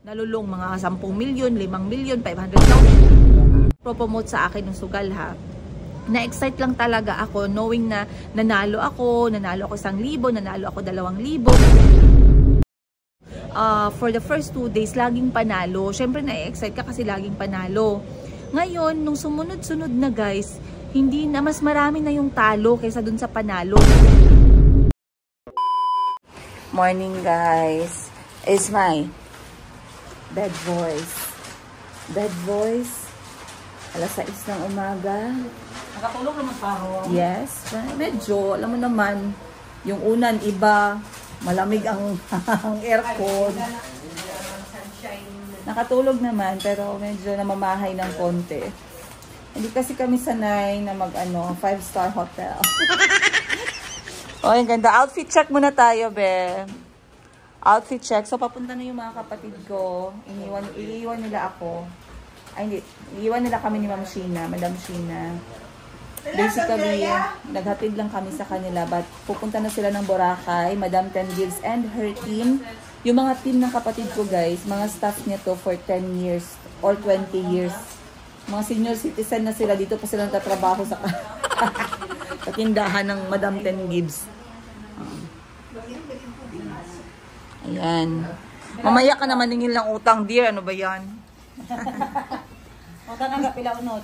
nalulong mga 10 milyon, 5 milyon, 500,000. Pro-promote sa akin ng sugal ha. Na-excite lang talaga ako knowing na nanalo ako 1,000, nanalo ako 2,000. For the first 2 days, laging panalo. Syempre na-excite ka kasi laging panalo. Ngayon, nung sumunod-sunod na guys, hindi na, mas marami na yung talo kaysa dun sa panalo. Morning guys. It's my bad voice. Bad voice. Alas 6 ng umaga. Nakatulog naman pa ako. Yes. Medyo, alam mo naman, yung unan iba, malamig ang aircon. Nakatulog naman, pero medyo namamahay ng konti. Hindi kasi kami sanay na mag 5-star hotel. Oh, ang ganda. Outfit check muna tayo, be. Outfit check. So, papunta na yung mga kapatid ko. Iiwan nila ako. Ay, hindi. Iiwan nila kami ni Ma'am Sheena, Madam Sheena. Basically, naghatid lang kami sa kanila. But, pupunta na sila ng Boracay, Madam Ten Gibbs and her team. Yung mga team ng kapatid ko, guys, mga staff nito for 10 years or 20 years. Mga senior citizen na sila. Dito pa sila natatrabaho sa tindahan ng Madam Ten Gibbs. Ayan. Mamaya ka na maningil ng utang, dear. Ano ba yan? Utang na kapila unod.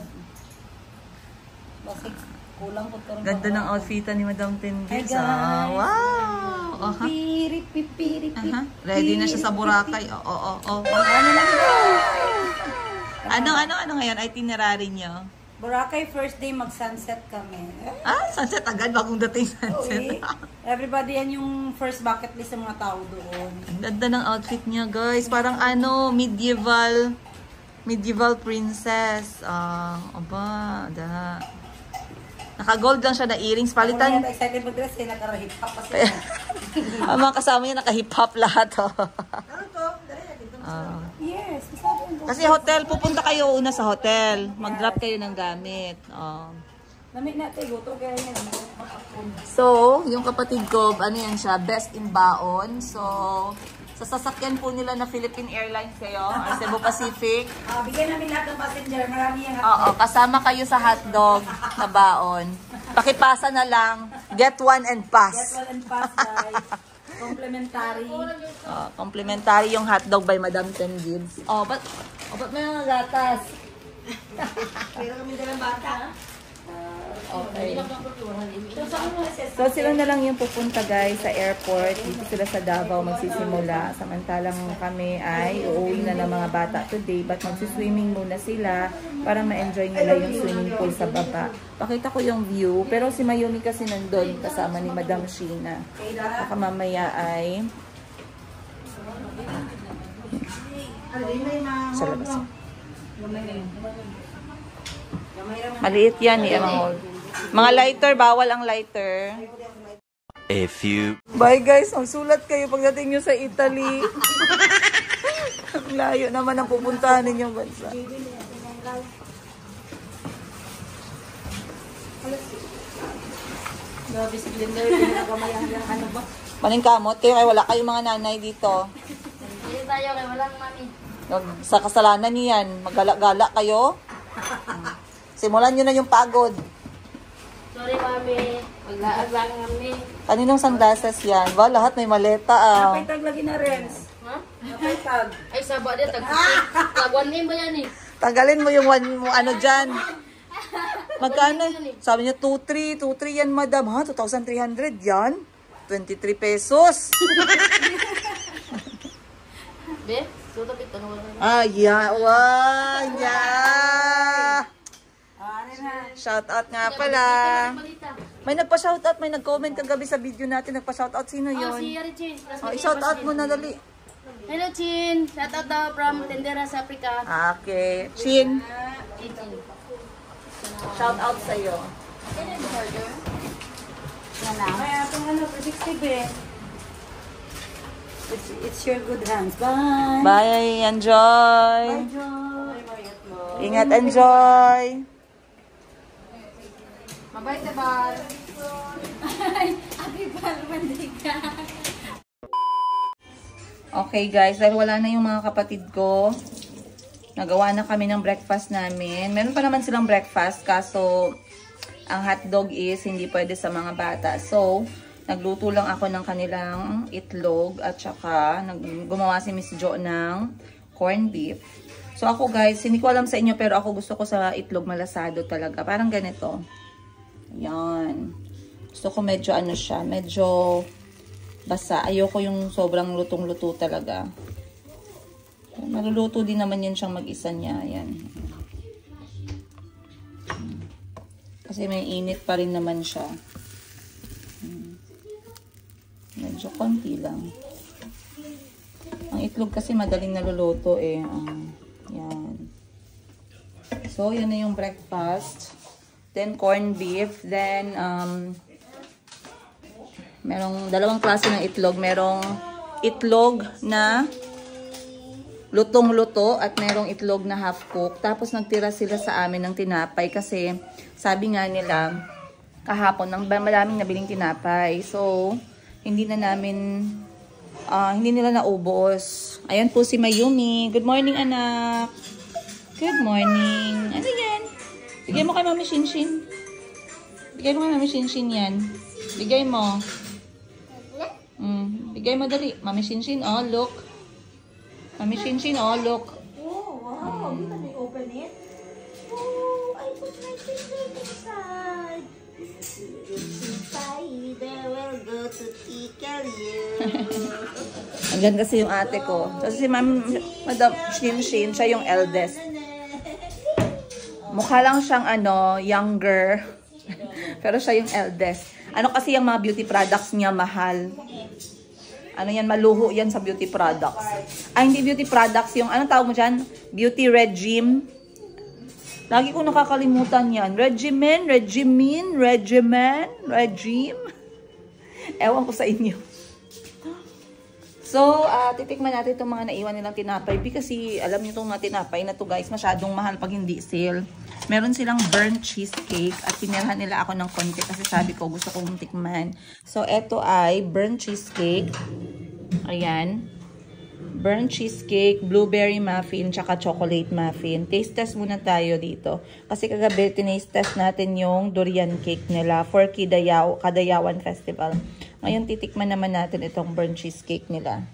Kasi kulang po ito. Ganda ng outfitan ni Madam Ten Gibbs. Wow! Ready na siya sa Boracay. Ano ngayon? Itinerary niyo? Boracay first day mag-sunset kami. Sunset agad bagong dating sunset. Everybody yan yung first bucket list ng mga tao doon. Ang ganda ng outfit niya, guys. Parang medieval princess. Naka-gold lang siya na earrings. Palitan. Ako excited mag-dress eh. Naka-hip hop kasi. Ang mga kasama niya naka-hip hop lahat. Ano to? Yes. Kasi hotel, pupunta kayo una sa hotel. Mag-drop kayo ng gamit. Lamig natin, guto kaya yan. So, yung kapatid ko, ano yan siya, best in baon. So, sa sasakyan po nila na Philippine Airlines kayo, or Cebu Pacific. Bigyan namin lahat ng passenger. Marami yan. Oo, kasama kayo sa hotdog na baon. Pakipasa na lang. Get one and pass. Get one and pass, guys. Complimentary. Complimentary yung hotdog by Madam Ten Gibbs. Ba't may mga gatas? Pero kami dalang bata. Okay. So, sila na lang yung pupunta guys sa airport. Dito sila sa Davao magsisimula. Samantalang kami ay uuwi na ng mga bata today. But magsiswimming muna sila para ma-enjoy nila yung swimming pool sa baba. Pakita ko yung view. Pero si Mayumi kasi nandun kasama ni Madam Sheena. Baka mamaya ay sa labas. Maliit yan eh, mga lighter, bawal ang lighter. A few. Bye guys, magsulat kayo pagdating nyo sa Italy. Ang layo naman ang pupuntahan ninyong bansa. Grabe si Blender, pinagamayang lang ano ba? Maning kamot kayo, wala kayong mga nanay dito. Hindi tayo kay walang mami. Sa kasalanan niyo yan, maggala-gala kayo. Simulan nyo na yung pagod. Sorry mami, maglaag lang kami. Kaninong sandasas yan? Ba, lahat may maleta Napay tag lagi na Renz. Ha? Napay tag. Ay saba din, tag-1 name ba yan eh? Tagalin mo yung ano dyan. Magkano? Sabi niya 2,300 yan madam. Ha? 2,300 yan? 23 pesos. Be, sutapit ano wala. Yeah. Wow, yeah. Shout out nga pala. May nagpa-shout out, may nag-comment kagabi sa video natin. Nagpa-shout out, sino yun? Si Yari Chin. I-shout out mo na dali. Hello Chin, shout out daw from Tenderas, Africa. Okay. Chin, Chin. shout out sa'yo. Kaya itong ano, 360 be. It's your good hands. Bye. Bye, enjoy. Bye, Joy. Ingat, enjoy. Mabait na ba? Happy Bal, mandiga. Okay guys, dahil wala na yung mga kapatid ko, nagawa na kami ng breakfast namin. Meron pa naman silang breakfast, kaso ang hotdog is hindi pwede sa mga bata. So, nagluto lang ako ng kanilang itlog at saka gumawa si Miss Jo ng corned beef. So ako guys, hindi ko alam sa inyo pero ako gusto ko sa itlog malasado talaga. Parang ganito. Yan. Gusto ko medyo ano siya, medyo basa. Ayoko yung sobrang lutong-luto talaga. Maluluto din naman yan siyang mag-isa niya. Yan. Kasi may init pa rin naman siya. Medyo konti lang. Ang itlog kasi madaling naluluto eh. Yan. So, yan na yung breakfast. Then, corned beef. Then, merong dalawang klase ng itlog. Merong itlog na lutong-luto at merong itlog na half-cooked. Tapos, nagtira sila sa amin ng tinapay kasi sabi nga nila, kahapon, maraming nabiling tinapay. So, hindi nila naubos. Ayan po si Mayumi. Good morning, anak. Good morning. Ano yan? Bigay mo kay Mami Shinshin. Bigay mo kay Mami Shinshin yan. Bigay mo. Bigay mo dali. Mami Shinshin, oh, look. Mami Shinshin, oh, look. Oh, wow. Can I open it? Oh, I put my finger inside. Spider will go to tickle you. Andyan kasi yung ate ko. Kasi si Madam Shinshin, siya yung eldest. Mukha lang siyang younger. Pero siya yung eldest. Ano kasi yung mga beauty products niya mahal. Ano yan, maluho yan sa beauty products. Hindi beauty products, yung anong tawag mo dyan? Beauty regime. Lagi ko nakakalimutan yan. Regime. Ewan ko sa inyo. So, titikman natin itong mga naiwan nilang tinapay. Kasi alam niyo itong mga tinapay na to guys, masyadong mahal pag hindi sale. Meron silang burnt cheesecake at pinirhan nila ako ng konti kasi sabi ko gusto kong tikman. So, eto ay burnt cheesecake. Ayan. Burnt cheesecake, blueberry muffin, tsaka chocolate muffin. Taste test muna tayo dito. Kasi kagabi, tinaste test natin yung durian cake nila for Kadayawan Festival. Ngayon, titikman naman natin itong burnt cheesecake nila.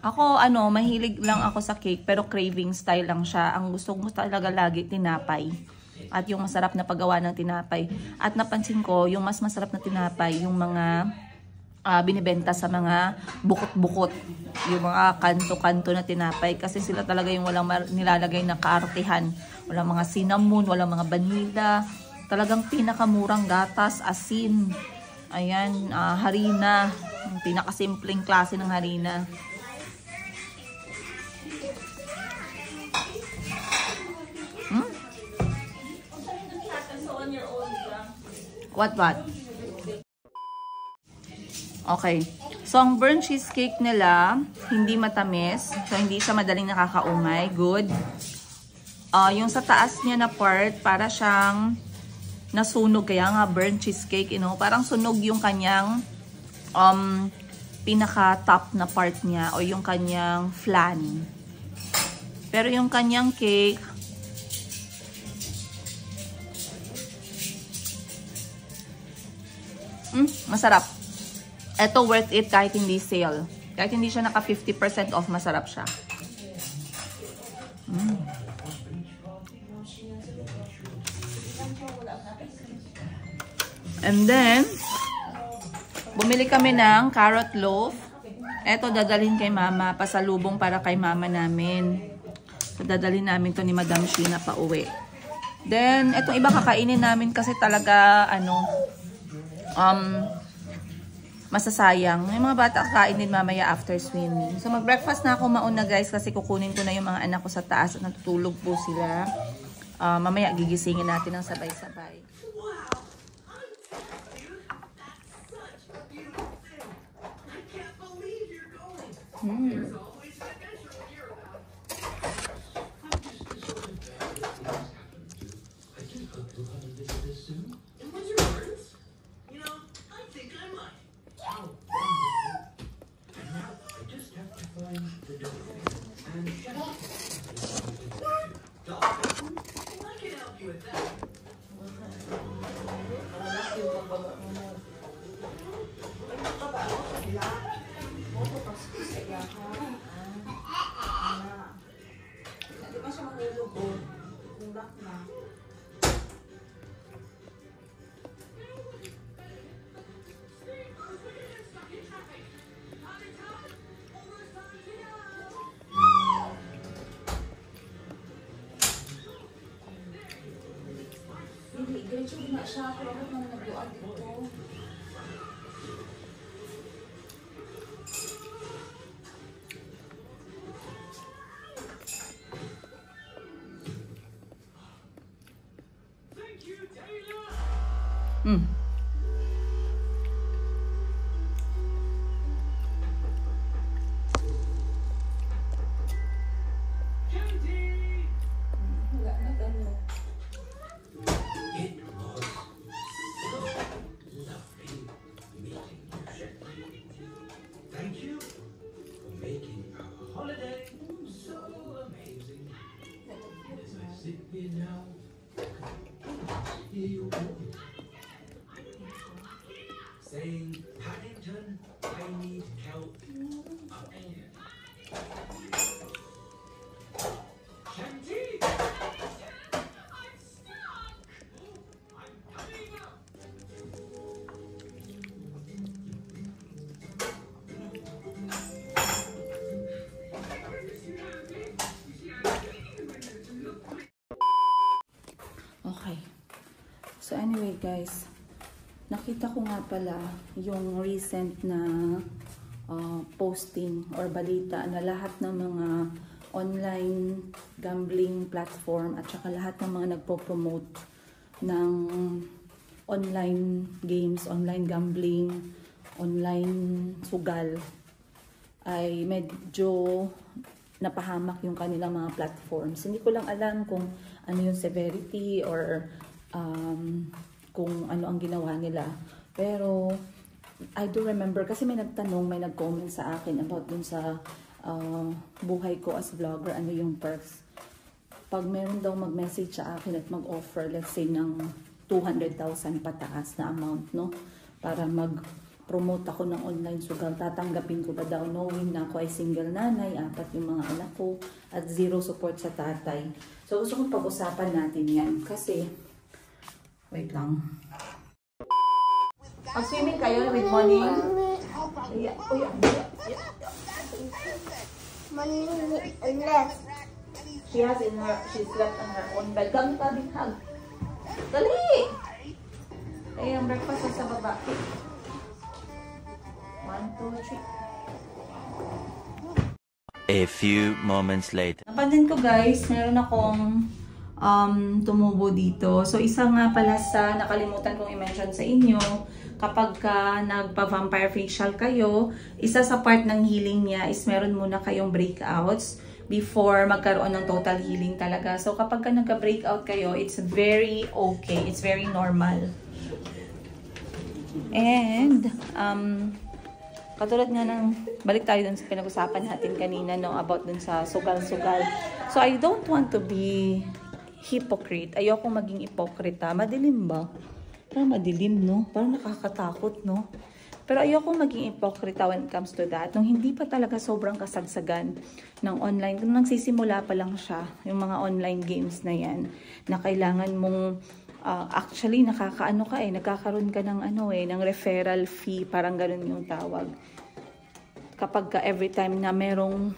Ako, mahilig lang ako sa cake, pero craving style lang siya. Ang gusto ko talaga lagi, tinapay. At yung masarap na paggawa ng tinapay. At napansin ko, yung mas masarap na tinapay, yung mga binibenta sa mga bukot-bukot. Yung mga kanto-kanto na tinapay. Kasi sila talaga yung walang nilalagay na kaartihan. Walang mga cinnamon, walang mga vanilla. Talagang pinakamurang gatas, asin. Ayan, harina. Yung pinakasimpleng klase ng harina. What? Okay. So, ang burnt cheesecake nila, hindi matamis. So, hindi siya madaling nakakaumay. Good. Yung sa taas niya na part, para siyang nasunog. Kaya nga, burnt cheesecake, parang sunog yung kanyang pinaka-top na part niya o yung kanyang flan. Pero yung kanyang cake, masarap. Ito worth it kahit hindi sale. Kahit hindi siya naka 50% off, masarap siya. And then, bumili kami ng carrot loaf. Ito dadalhin kay mama, pasalubong para kay mama namin. So, dadalhin namin to ni Madam Sheena pa uwi. Then, itong iba kakainin namin kasi talaga, masasayang. Yung mga bata kakain din mamaya after swimming. So, mag-breakfast na ako mauna guys kasi kukunin ko na yung mga anak ko sa taas at natutulog po sila. Mamaya gigisingin natin ng sabay-sabay. Diretso na siya, pero ako naman nagduan dito. Wala na gano'n. Saying, Paddington, I need help up here. Shanty! I'm stuck! I'm coming up! Okay. So anyway guys, nakita ko nga pala yung recent na posting or balita na lahat ng mga online gambling platform at saka lahat ng mga nagpo-promote ng online games, online gambling, online sugal ay medyo napahamak yung kanilang mga platforms. Hindi ko lang alam kung ano yung severity or kung ano ang ginawa nila. Pero I do remember kasi may nagtanong, may nag-comment sa akin about dun sa buhay ko as vlogger, ano yung perks. Pag meron daw mag-message sa akin at mag-offer, let's say ng 200,000 pataas na amount, no? Para mag-promote ako ng online sugal, tatanggapin ko ba daw knowing na ako ay single nanay, 4 yung mga anak ko, at 0 support sa tatay. So gusto kong pag-usapan natin yan kasi, wait lang. Mag-swimming kayo with morning? Yeah. Money left. She slept on her own bed. Gamit ka big hug. Dali! Eh, ang breakfast sa baba. 1, 2, 3. A few moments later. Napansin ko guys, meron akong tumubo dito. So, isa nga pala sa nakalimutan kong i-mention sa inyo, kapag ka nagpa-vampire facial kayo, isa sa part ng healing niya is meron muna kayong breakouts before magkaroon ng total healing talaga. So, kapag ka nagka-breakout kayo, it's very okay. It's very normal. And, katulad nga ng, balik tayo dun sa pinag-usapan natin kanina, no, about dun sa sugal-sugal. So, I don't want to be hypocrite. Ayoko maging ipokrita. Madilim ba? Parang madilim, no? Parang nakakatakot, no? Pero ayoko maging ipokrita when it comes to that. Nung hindi pa talaga sobrang kasagsagan ng online, nung nagsisimula pa lang siya, yung mga online games na yan, na kailangan mong, actually, nakakaano ka nagkakaroon ka ng ng referral fee, parang ganun yung tawag. Kapag ka every time na merong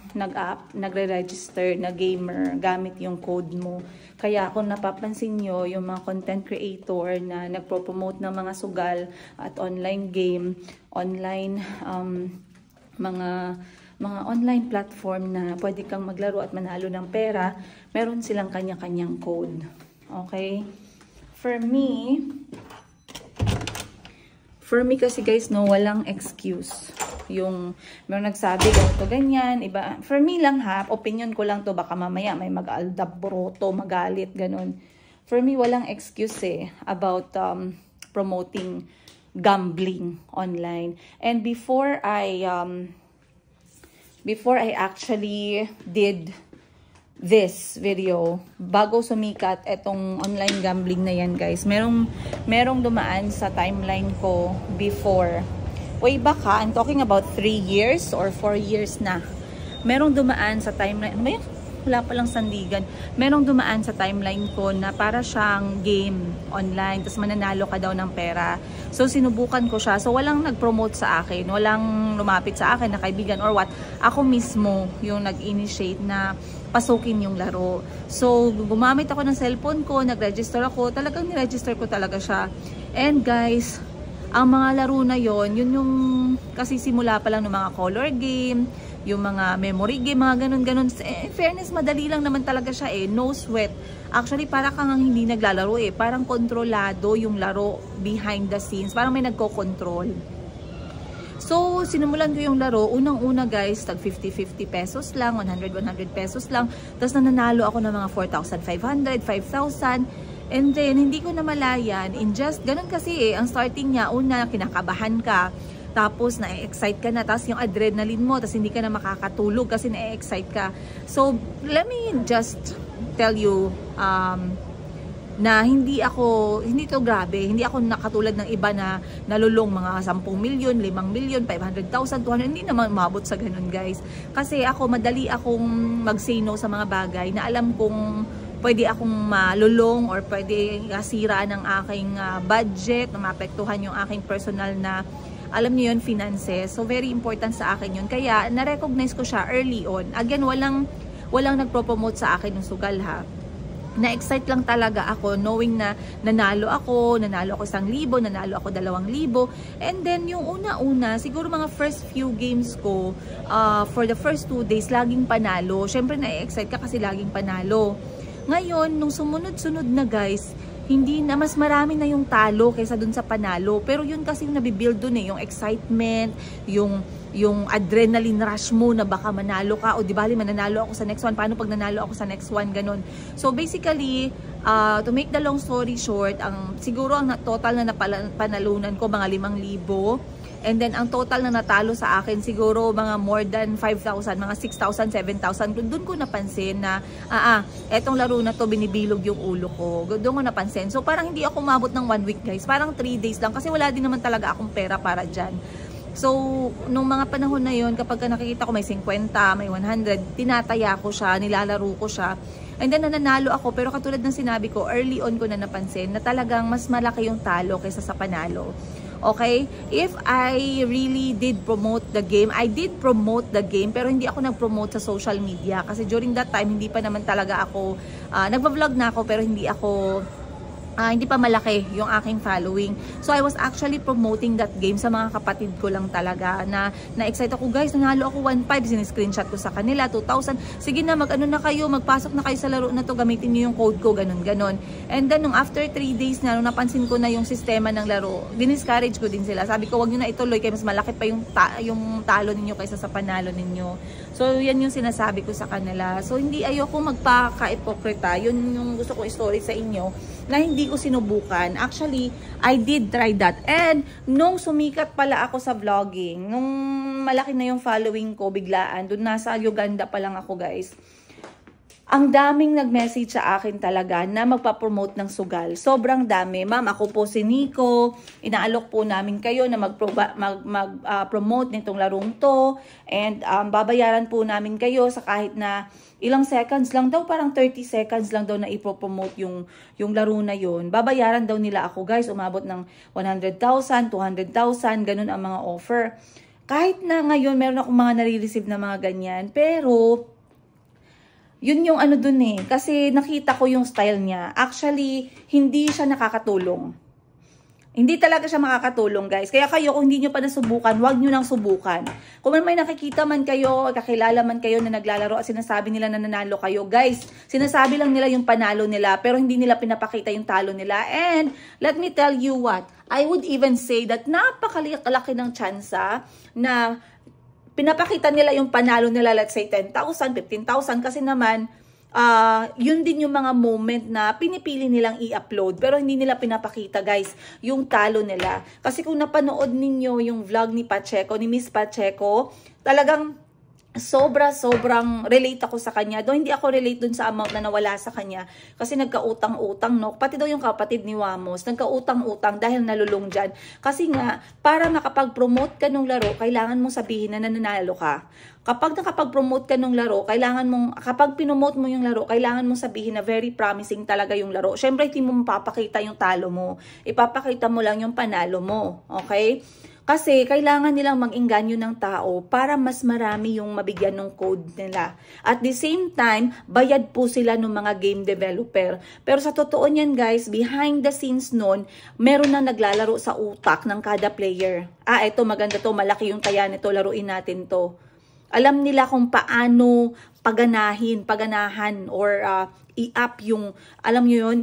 nagre-register na gamer, gamit yung code mo. Kaya kung napapansin nyo, yung mga content creator na nagpo-promote ng mga sugal at online game, online, mga online platform na pwede kang maglaro at manalo ng pera, meron silang kanya-kanyang code. Okay? For me kasi guys, no, walang excuse. Yung meron nagsabi ganito ganyan, iba, for me lang ha, opinion ko lang to, baka mamaya may mag-aldabroto, magalit, ganun. For me, walang excuse about promoting gambling online. And before I before I actually did this video, bago sumikat etong online gambling na yan guys, merong dumaan sa timeline ko before. Way back ha, I'm talking about 3 years or 4 years na. Merong dumaan sa timeline, ano ba yun? Wala palang sandigan. Merong dumaan sa timeline ko na para siyang game online, tapos mananalo ka daw ng pera. So sinubukan ko siya. So walang nag-promote sa akin, walang lumapit sa akin na kaibigan or what. Ako mismo yung nag-initiate na pasukin yung laro. So gumamit ako ng cellphone ko, nag-register ako, talagang ni-register ko talaga siya. And guys, ang mga laro na yon, yun yung kasi simula pa lang ng mga color game, yung mga memory game, mga ganun-ganun. Fairness, madali lang naman talaga siya no sweat. Actually, para kang hindi naglalaro parang kontrolado yung laro behind the scenes. Parang may nagko-control. So, sinimulan ko yung laro. Unang-una guys, tag 50-50 pesos lang, 100 pesos lang. Tapos nananalo ako ng mga 4,500, 5,000. And then, hindi ko namalayan. In just, ganun kasi ang starting niya, una, kinakabahan ka. Tapos, na-excite ka na. Tapos, yung adrenaline mo. Tapos, hindi ka na makakatulog kasi na-excite ka. So, let me just tell you na hindi to grabe. Hindi ako nakatulad ng iba na nalulong mga 10 milyon, 5 milyon, 500,000, 200. Hindi naman umabot sa ganun, guys. Kasi ako, madali akong mag-say no sa mga bagay na alam kong pwede akong malulong or pwede kasira ng aking budget, na maapektuhan yung aking personal na, alam niyo yun, finances. So, very important sa akin yun. Kaya, na-recognize ko siya early on. Again, walang nagpo-promote sa akin ng sugal ha. Na-excite lang talaga ako knowing na nanalo ako 1,000, nanalo ako 2,000. And then, yung una-una, siguro mga first few games ko, for the first 2 days, laging panalo. Syempre, na-excite ka kasi laging panalo. Ngayon, nung sumunod-sunod na guys, hindi na, mas marami na yung talo kaysa dun sa panalo. Pero yun kasi yung nabibuild dun yung excitement, yung adrenaline rush mo na baka manalo ka o di bali mananalo ako sa next one, paano pag nanalo ako sa next one, ganun. So basically, to make the long story short, siguro ang total na panalunan ko mga 5,000. And then, ang total na natalo sa akin, siguro mga more than 5,000, mga 6,000, 7,000. Doon ko napansin na, etong laro na to, binibilog yung ulo ko. Doon ko napansin. So, parang hindi ako umabot ng 1 week, guys. Parang 3 days lang. Kasi wala din naman talaga akong pera para dyan. So, nung mga panahon na yon, kapag nakikita ko may 50, may 100, tinataya ko siya, nilalaro ko siya. And then, nananalo ako. Pero katulad ng sinabi ko, early on ko na napansin na talagang mas malaki yung talo kaysa sa panalo. Okay? If I really did promote the game, I did promote the game, pero hindi ako nag-promote sa social media. Kasi during that time, hindi pa naman talaga ako, nagpa-vlog na ako, pero hindi pa malaki yung aking following. So, I was actually promoting that game sa mga kapatid ko lang talaga na-excite ako, guys, nanalo ako 1,500, siniscreenshot ko sa kanila, 2,000. Sige na, mag-ano na kayo, magpasok na kayo sa laro na to, gamitin niyo yung code ko, ganun. And then, nung after 3 days na, nung napansin ko na yung sistema ng laro, diniscourage ko din sila. Sabi ko, wag nyo na ituloy, kaya mas malaki pa yung talo ninyo kaysa sa panalo ninyo. So, yan yung sinasabi ko sa kanila. So, hindi ayoko magpaka-ipokrita. Yun yung gusto ko i-story sa inyo, na hindi ko sinubukan. Actually, I did try that. And, nung sumikat pala ako sa vlogging, nung malaki na yung following ko, biglaan, dun nasa Uganda pa lang ako, guys. Ang daming nag-message sa akin talaga na magpa-promote ng sugal. Sobrang dami. Ma'am, ako po si Nico. Inaalok po namin kayo na mag-promote nitong larong to. And babayaran po namin kayo sa kahit na ilang seconds lang daw, parang 30 seconds lang daw na ipopromote yung laro na yun. Babayaran daw nila ako, guys. Umabot ng 100,000, 200,000, ganun ang mga offer. Kahit na ngayon, meron akong mga nare-receive na mga ganyan. Pero, yun yung ano dun kasi nakita ko yung style niya. Actually, hindi siya nakakatulong. Hindi talaga siya makakatulong, guys. Kaya kayo, kung hindi nyo pa nasubukan, huwag nyo nang subukan. Kung may nakikita man kayo, kakilala man kayo na naglalaro at sinasabi nila na nanalo kayo, guys, sinasabi lang nila yung panalo nila, pero hindi nila pinapakita yung talo nila. And, let me tell you what, I would even say that napakalaki ng tsansa na pinapakita nila yung panalo nila, let's say 10,000, 15,000, kasi naman, yun din yung mga moment na pinipili nilang i-upload, pero hindi nila pinapakita, guys, yung talo nila. Kasi kung napanood ninyo yung vlog ni Pacheco, ni Miss Pacheco, talagang sobrang relate ako sa kanya. Though hindi ako relate dun sa amount na nawala sa kanya kasi nagkautang-utang, no? Pati daw yung kapatid ni Wamos, nagkautang-utang dahil nalulung dyan. Kasi nga, para makapag-promote ka ng laro, kailangan mong sabihin na nananalo ka. Kapag nakapag-promote ka ng laro, kapag pinomote mo yung laro, kailangan mong sabihin na very promising talaga yung laro. Syempre, hindi mo mapapakita yung talo mo. Ipapakita mo lang yung panalo mo. Okay? Kasi kailangan nilang mag-engganyo ng tao para mas marami yung mabigyan ng code nila. At the same time, bayad po sila ng mga game developer. Pero sa totoo niyan guys, behind the scenes nun, meron na naglalaro sa utak ng kada player. Eto maganda to, malaki yung taya nito, laruin natin to. Alam nila kung paano paganahan or i-up yung, alam nyo yun,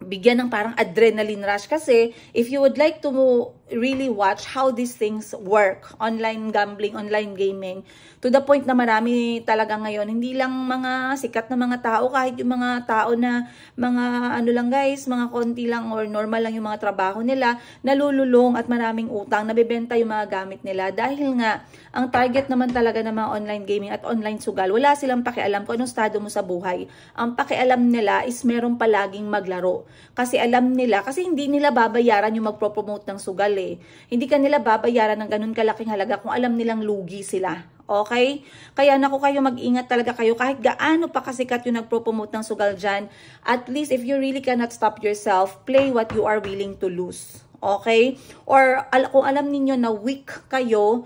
bigyan ng parang adrenaline rush. Kasi if you would like to really watch how these things work, online gambling, online gaming, to the point na marami talaga ngayon, hindi lang mga sikat na mga tao, kahit yung mga tao na mga ano lang guys, mga konti lang or normal lang yung mga trabaho nila, nalululong at maraming utang, nabebenta yung mga gamit nila. Dahil nga, ang target naman talaga ng mga online gaming at online sugal, wala silang pakialam kung anong estado mo sa buhay. Ang pakialam nila is meron palaging maglaro. Kasi alam nila, kasi hindi nila babayaran yung magpropromote ng sugal eh. Hindi ka nila babayaran ng ganun kalaking halaga kung alam nilang lugi sila. Okay? Kaya naku kayo, mag-ingat talaga kayo. Kahit gaano pa kasikat yung nagpropromote ng sugal dyan, at least if you really cannot stop yourself, play what you are willing to lose. Okay? Or kung alam niyo na weak kayo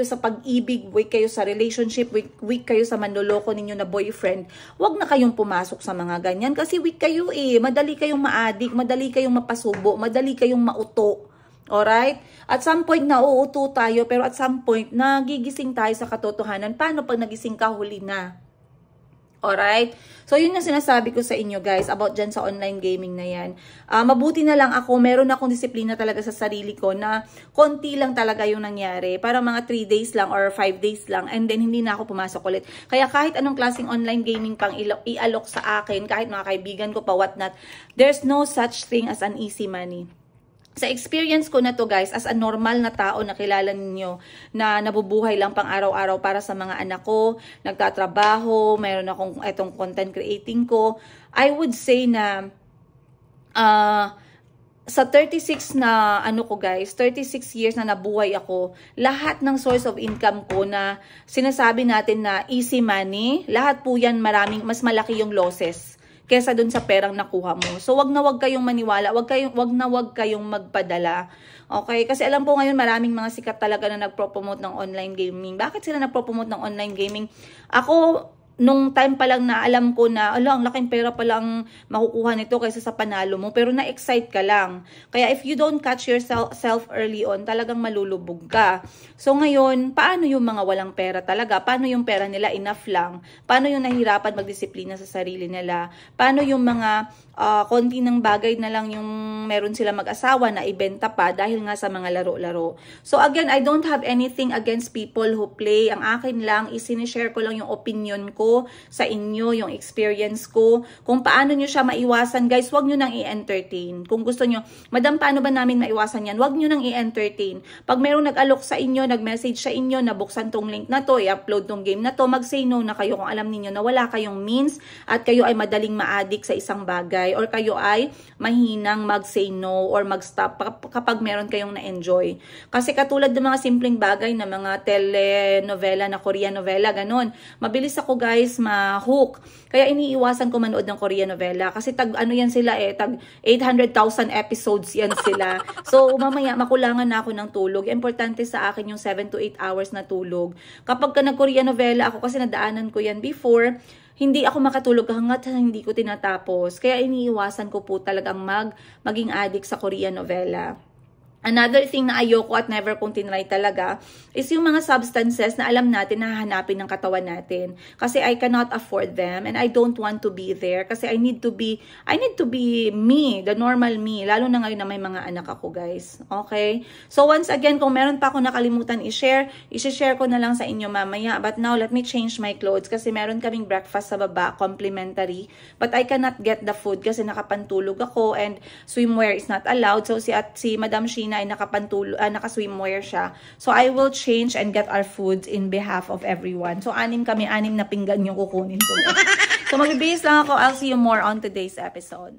sa pag-ibig, weak kayo sa relationship, weak kayo sa manloloko ninyo na boyfriend, wag na kayong pumasok sa mga ganyan kasi weak kayo eh. Madali kayong ma-addict, madali kayong mapasubo, madali kayong mauto. Alright? At some point nauuto tayo, pero at some point nagigising tayo sa katotohanan. Paano pag nagising ka, huli na? Alright? So, yun yung sinasabi ko sa inyo guys about dyan sa online gaming na yan. Mabuti na lang ako, meron akong disiplina talaga sa sarili ko na konti lang talaga yung nangyari. Para mga 3 days lang or 5 days lang and then hindi na ako pumasok ulit. Kaya kahit anong klaseng online gaming pang ialok sa akin, kahit mga kaibigan ko pa whatnot, there's no such thing as an easy money. Sa experience ko na to guys, as a normal na tao na kilala ninyo na nabubuhay lang pang araw-araw para sa mga anak ko, nagtatrabaho, mayroon akong itong content creating ko, I would say na sa 36 na ano ko guys, 36 years na nabuhay ako, lahat ng source of income ko na sinasabi natin na easy money, lahat po yan mas malaki yung losses kesa dun sa perang nakuha mo. So, wag na wag kayong maniwala, wag na wag kayong magpadala. Okay? Kasi alam po ngayon maraming mga sikat talaga na nagpo-promote ng online gaming. Bakit sila nagpo-promote ng online gaming? Ako, nung time pa lang na alam ko na, ang laking pera pa lang makukuha nito kaysa sa panalo mo, pero na-excite ka lang. Kaya if you don't catch yourself early on, talagang malulubog ka. So ngayon, paano yung mga walang pera talaga? Paano yung pera nila enough lang? Paano yung nahirapan magdisiplina sa sarili nila? Paano yung mga konti ng bagay na lang yung meron sila mag-asawa na ibenta pa dahil nga sa mga laro-laro? So again, I don't have anything against people who play. Ang akin lang is sinishare ko lang yung opinion ko sa inyo, yung experience ko, kung paano nyo siya maiwasan. Guys, wag nyo nang i-entertain. Kung gusto nyo, madam, paano ba namin maiwasan yan? Wag nyo nang i-entertain. Pag mayroong nag-alok sa inyo, nag-message sa inyo, nabuksan tong link na to, i-upload tong game na to, mag-say no na kayo kung alam niyo na wala kayong means at kayo ay madaling ma-addict sa isang bagay or kayo ay mahinang mag-say no or mag-stop kapag meron kayong na-enjoy. Kasi katulad ng mga simpleng bagay na mga telenovela na Korean novela, ganun. Mabilis ako guys ma-hook. Kaya iniiwasan ko manood ng Korean novela kasi tag 800,000 episodes yan sila. So mamaya makulangan na ako ng tulog. Importante sa akin yung 7 to 8 hours na tulog. Kapag ka nag-Korean novela ako, kasi nadaanan ko yan before, hindi ako makatulog hanggat hindi ko tinatapos. Kaya iniiwasan ko po talagang maging addict sa Korean novela. Another thing na ayoko at never kong tinry talaga is yung mga substances na alam natin na hahanapin ng katawan natin. Kasi I cannot afford them and I don't want to be there kasi I need to be me, the normal me. Lalo na ngayon na may mga anak ako guys. Okay? So once again, kung meron pa ako nakalimutan i-share ko na lang sa inyo mamaya. But now, let me change my clothes kasi meron kaming breakfast sa baba, complimentary. But I cannot get the food kasi nakapantulog ako and swimwear is not allowed. So si Madam Sheena Gina ay naka-swimwear siya. So, I will change and get our foods in behalf of everyone. So, 6 na pinggan yung kukunin ko. So, magbibihis lang ako. I'll see you more on today's episode.